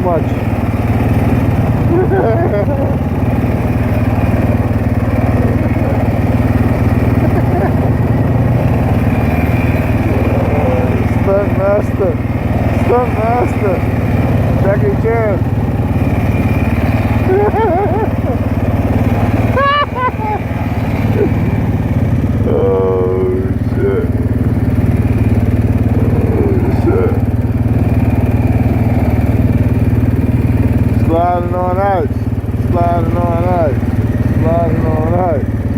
much. Stunt master. Stunt master. Jackie Chan. Oh shit. Sliding on ice. Sliding on ice. Sliding on ice.